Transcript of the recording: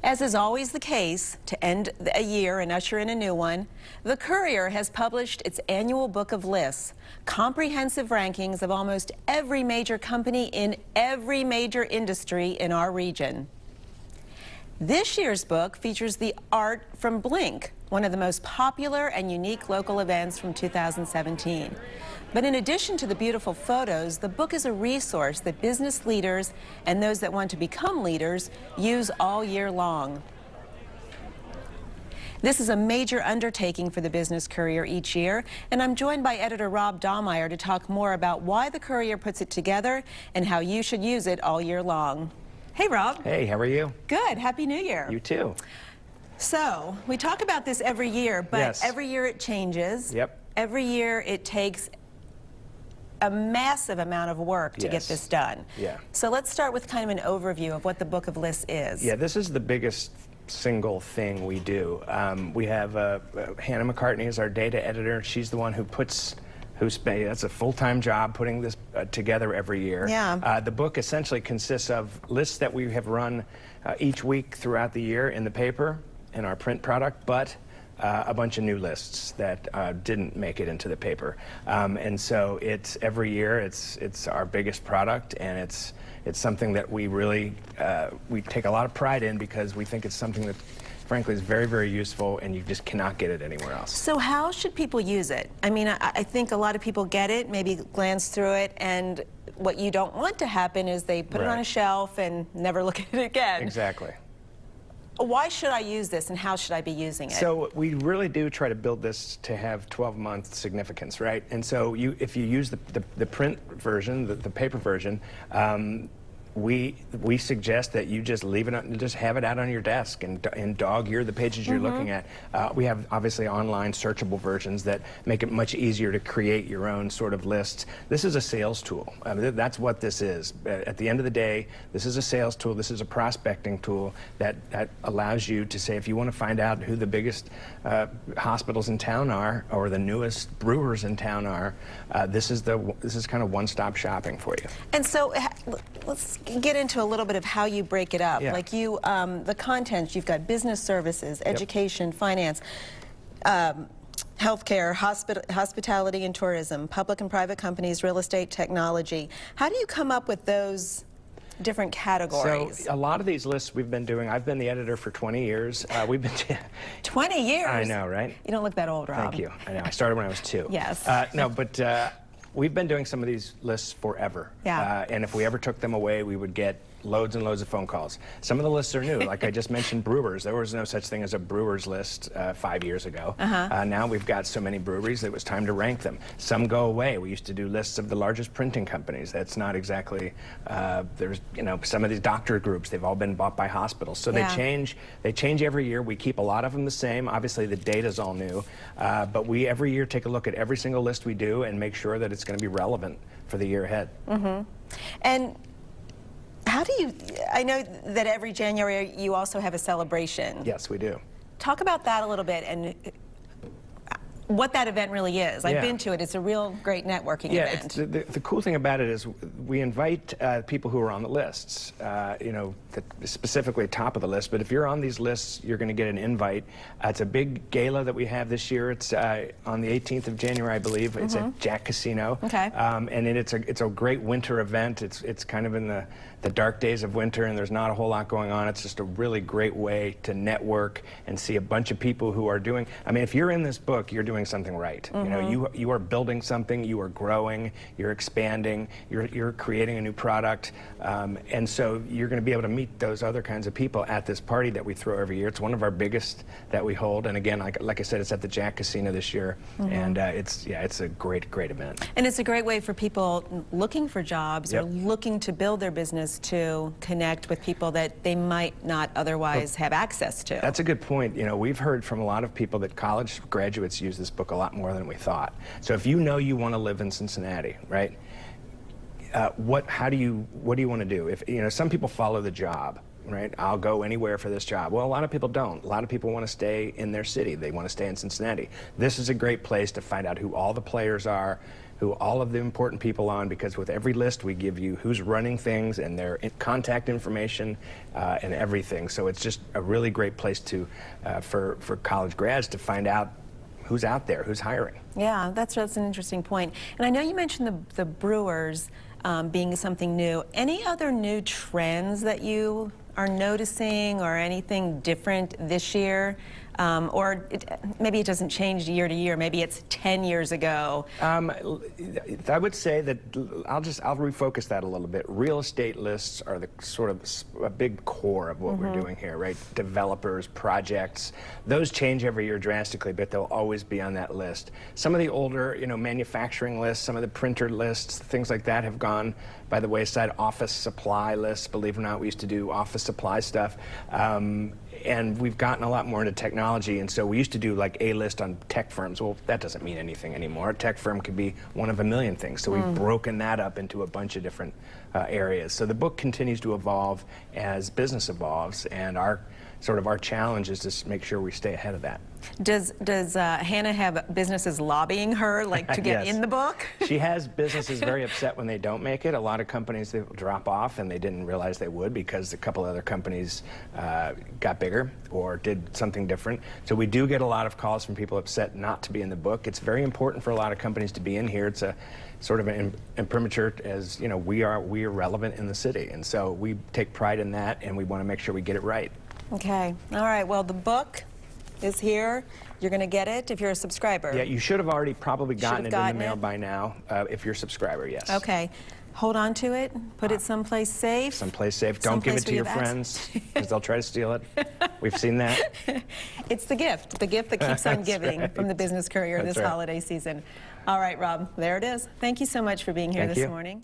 As is always the case, to end a year and usher in a new one, the Courier has published its annual book of lists, comprehensive rankings of almost every major company in every major industry in our region. This year's book features the art from Blink, one of the most popular and unique local events from 2017. But in addition to the beautiful photos, the book is a resource that business leaders and those that want to become leaders use all year long. This is a major undertaking for the Business Courier each year, and I'm joined by editor Rob Dahlmeyer to talk more about why the Courier puts it together and how you should use it all year long. Hey, Rob. Hey, how are you? Good. Happy New Year. You too. So, we talk about this every year, but Yes. every year it changes. Yep. Every year it takes a massive amount of work to get Yes. this done. Yeah. So let's start with kind of an overview of what the Book of Lists is. Yeah, this is the biggest single thing we do. We have Hannah McCartney is our data editor. She's the one who puts, that's a full-time job putting this together every year. Yeah. The book essentially consists of lists that we have run each week throughout the year in the paper, in our print product, but a bunch of new lists that didn't make it into the paper. And so it's every year, it's our biggest product, and it's something that we really, we take a lot of pride in because we think it's something that frankly is very, very useful, and you just cannot get it anywhere else. So how should people use it? I mean, I think a lot of people get it, maybe glance through it, and what you don't want to happen is they put it on a shelf and never look at it again. Exactly. Why should I use this, and how should I be using it? So we really do try to build this to have 12-month significance, right? And so if you use the print version, the paper version, we suggest that you just leave it, just have it out on your desk and dog-ear the pages you're looking at. We have obviously online searchable versions that make it much easier to create your own sort of lists. This is a sales tool. That's what this is. At the end of the day, this is a sales tool. This is a prospecting tool that allows you to say, if you want to find out who the biggest hospitals in town are, or the newest brewers in town are, this is kind of one-stop shopping for you. And so let's get into a little bit of how you break it up. Yeah. Like you, the content, you've got business services, education, finance, healthcare, hospitality and tourism, public and private companies, real estate, technology. How do you come up with those different categories? So a lot of these lists we've been doing, I've been the editor for 20 years. We've been 20 years? I know, right? You don't look that old, Rob. Thank you. I know. I started when I was 2. Yes. No, but we've been doing some of these lists forever. Yeah. And if we ever took them away, we would get loads and loads of phone calls. Some of the lists are new. Like I just mentioned brewers. There was no such thing as a brewers list 5 years ago. Now we've got so many breweries that it was time to rank them. Some go away. We used to do lists of the largest printing companies. That's not exactly, there's, you know, some of these doctor groups, they've all been bought by hospitals. So they change every year. We keep a lot of them the same. Obviously the data's all new, but we every year take a look at every single list we do and make sure that it's going to be relevant for the year ahead. And how do you, I know that every January you also have a celebration. Yes, we do. Talk about that a little bit and what that event really is. I've been to it. It's a real great networking event. The cool thing about it is we invite people who are on the lists, you know, specifically top of the list. But if you're on these lists, you're going to get an invite. It's a big gala that we have this year. It's on the 18th of January, I believe. It's at Jack Casino. Okay. And it's a great winter event. It's kind of in the dark days of winter, and there's not a whole lot going on. It's just a really great way to network and see a bunch of people who are doing. I mean, if you're in this book, you're doing something right. You know, you are building something, you are growing, you're expanding, you're creating a new product, and so you're going to be able to meet those other kinds of people at this party that we throw every year. It's one of our biggest that we hold, and again, like I said, it's at the Jack Casino this year, and it's a great event. And it's a great way for people looking for jobs or looking to build their business to connect with people that they might not otherwise have access to. That's a good point. You know, we've heard from a lot of people that college graduates use this book a lot more than we thought. So if you know you want to live in Cincinnati, right? What do you want to do? If you know, some people follow the job. Right, I'll go anywhere for this job. Well, a lot of people don't. A lot of people want to stay in their city. They want to stay in Cincinnati. This is a great place to find out who all the players are, who all of the important people on, because with every list we give you who's running things and their contact information and everything. So it's just a really great place to for college grads to find out who's out there, who's hiring. Yeah, that's an interesting point. And I know you mentioned the brewers being something new. Any other new trends that you are noticing, or anything different this year? Maybe it doesn't change year to year. Maybe it's 10 years ago. I would say that I'll refocus that a little bit. Real estate lists are the sort of a big core of what we're doing here, right? Developers, projects, those change every year drastically, but they'll always be on that list. Some of the older, manufacturing lists, some of the printer lists, things like that have gone by the wayside. Office supply lists, believe it or not, we used to do office supply stuff. And we've gotten a lot more into technology, and so we used to do like a list on tech firms. Well, that doesn't mean anything anymore. A tech firm could be one of a million things. So we've broken that up into a bunch of different areas. So the book continues to evolve as business evolves, and our challenge is to make sure we stay ahead of that. Does Hannah have businesses lobbying her, like, to get Yes. in the book? She has businesses very upset when they don't make it. A lot of companies, they drop off, and they didn't realize they would because a couple other companies got bigger or did something different. So we do get a lot of calls from people upset not to be in the book. It's very important for a lot of companies to be in here. It's a sort of an imprimatur, as we are relevant in the city, and so we take pride in that, and we want to make sure we get it right. Okay. All right. Well, the book is here. You're going to get it if you're a subscriber. Yeah, you should have already probably gotten it in the mail by now if you're a subscriber, yes. Okay. Hold on to it. Put it someplace safe. Someplace safe. Don't give it to your friends, because they'll try to steal it. We've seen that. It's the gift that keeps on giving from the Business Courier this holiday season. All right, Rob, there it is. Thank you so much for being here this morning.